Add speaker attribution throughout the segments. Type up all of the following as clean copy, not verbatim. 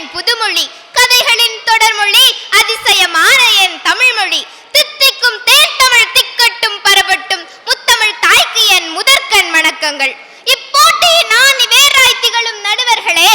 Speaker 1: என் புதுமொழி, கதைகளின் தொடர்மொழி, அதிசயமான என் தமிழ்மொழி. தித்திக்கும் தேன் தமிழ் திக்கட்டும் பரவட்டும், முத்தமிழ் தாய்க்கு என் முதற்கண் வணக்கங்கள். இப்போட்டியை நான் வேறாய் திகழும் நடுவர்களே,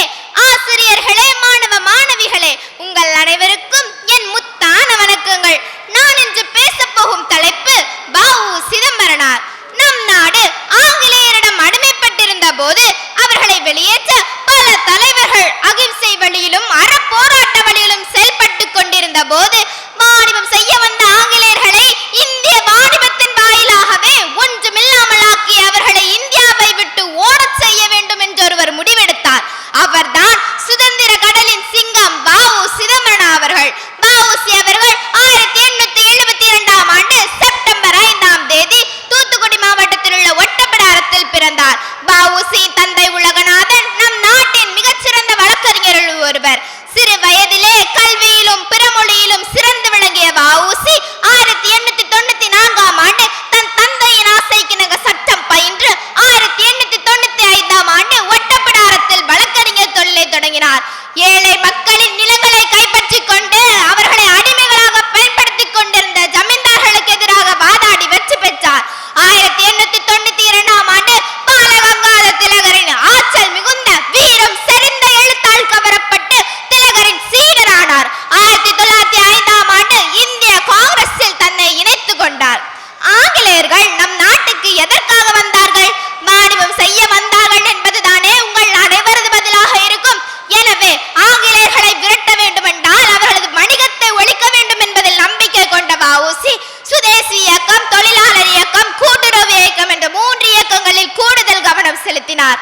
Speaker 1: ஆசிரியர்களே, மாணவ மாணவிகளே, உங்கள் அனைவருக்கும் என் முத்தான வணக்கங்கள். நான் இன்று பேசப் போகும் தலைப்பு வ.உ. சிதம்பரனார். நம் நாடு ஆங்கிலேயரிடம் அடிமைப்பட்டிருந்த போது அவர்களை வெளியேற்ற பல தலைவர்கள் அகிம்சை வழியிலும் அறப்போராட்ட வழியிலும் செயல்பட்டு கொண்டிருந்த போது வாணிபம் செய்ய வந்த ஆங்கிலேயர்களை இந்திய வாணிபத்தின் வாயிலாகவே ஒன்றுமில்லாமல் ஆக்கி அவர்களை இந்தியாவை விட்டு ஓடச் செய்ய வேண்டும் என்று ஒருவர் முடிவெடுத்தார். அவர்தான் சுதந்திர கடலின் சிங்கம் வ.உ. சிதம்பரனார் அவர்கள். வ.உ.சி அவர்கள் 1872ஆம் ஆண்டு செப்டம்பர் 5ஆம் தேதி தூத்துக்குடி மாவட்டத்தில் உள்ள ஒட்டப்பிடாரத்தில் பிறந்தார். வ.உ.சி தந்தை உலகநாதன் நம் நாட்டின் மிகச்சிறந்த வழக்கறிஞர்கள் ஒருவர். சிறு வயதிலே கல்வியிலும் பிறமொழியிலும் சிறந்து விளங்கிய வ.உ.சி 1894ஆம் ஆண்டு தன் தந்தையின் ஆசைக்கிணங்க சட்டம் பயின்று 1895ஆம் ஆண்டு ஒட்டப்பிடாரத்தில் வழக்கறிஞர் தொழிலை தொடங்கினார். ஏழை மக்களின் நிலங்களை கைப்பற்றிக் கொண்டு அவர்களை அடிமைகளாக பயன்படுத்திக் கொண்டிருந்த ஜமீன்தார்களுக்கு எதிராக வாதாடி வெற்றி பெற்றார். 1892ஆம் ஆண்டு பாலகங்காத திலகரின் ஆற்றல் மிகுந்த வீரம் செறிந்த எழுத்தால் கவரப்பட்டு திலகரின் சீடரானார். 1905ஆம் ஆண்டு இந்திய காங்கிரஸில் தன்னை இணைத்துக் கொண்டார். ஆங்கிலேயர்கள் நம் நாட்டுக்கு எதற்காக வந்தார்கள்? வாணிபம் செய்ய வந்தார்கள் என்பதுதானே உங்கள் அனைவரது பதிலாக இருக்கும். எனவே ஆங்கிலேயர்களை விரட்ட வேண்டும் என்றால் அவர்களது வணிகத்தை ஒழிக்க வேண்டும் என்பதில் நம்பிக்கை கொண்ட வ.உ.சி சுதேசி இயக்கம், தொழிலாளர் இயக்கம், கூட்டுறவு இயக்கம் என்ற 3 இயக்கங்களில் கூடுதல் கவனம் செலுத்தினார்.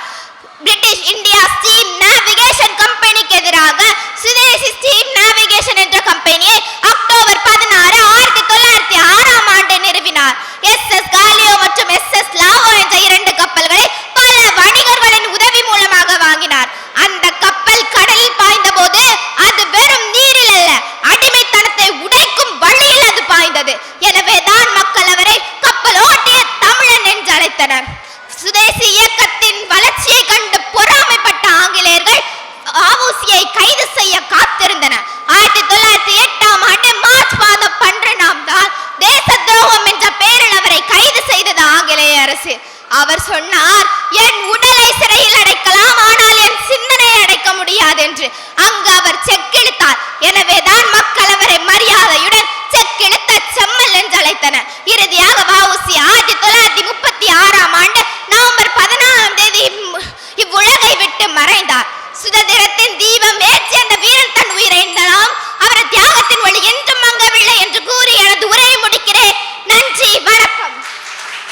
Speaker 1: பிரிட்டிஷ் இந்தியா ஸ்டீம் நேவிகேஷன் கம்பெனிக்கு எதிராக சுதேசி ஸ்டீம் நேவிகேஷன் என்ற கம்பெனியை அக்டோபர் 16, 1906ஆம் ஆண்டு நிறுவினார். எஸ்.எஸ். காலியோ மற்றும் எஸ்.எஸ். லாவோ என்ற 2 கப்பல்களை பல வணிகர்களின் உதவி மூலமாக வாங்கினார். அந்த கப்பல் கடலில் பாய்ந்த போது அது வெறும் நீரில் அல்ல, அடிமைத்தனத்தை உடைக்கும் வழியில் அது பாய்ந்தது. எனவேதான் மக்கள் அவரை கப்பல் ஓட்டிய தமிழன் என்று அழைத்தனர். சுதேசி இயக்கத்தின் வளர்ச்சியை கண்டு பொறாமைப்பட்ட ஆங்கிலேயர்கள் வ.உ.சியை கைது செய்ய காத்திருந்தனர். 1908ஆம் ஆண்டு மார்ச் மாதம் 12ஆம் நாள் தேச துரோகம் என்ற பெயரில் அவரை கைது செய்தது ஆங்கிலேய அரசு. அவர் சொன்னார், என் உடலை சிறையில் அடைக்கலாம், ஆனால் என் சிந்தனையை அடைக்க முடியாது என்று. அங்கு அவர் செக்கிழுத்தார். எனவேதான் மக்கள் அவரை மரியாதையுடன் செக்கிழுத்த செம்மல் என்று அழைத்தனர். இறுதியாக வ.உ.சி 1936ஆம் ஆண்டு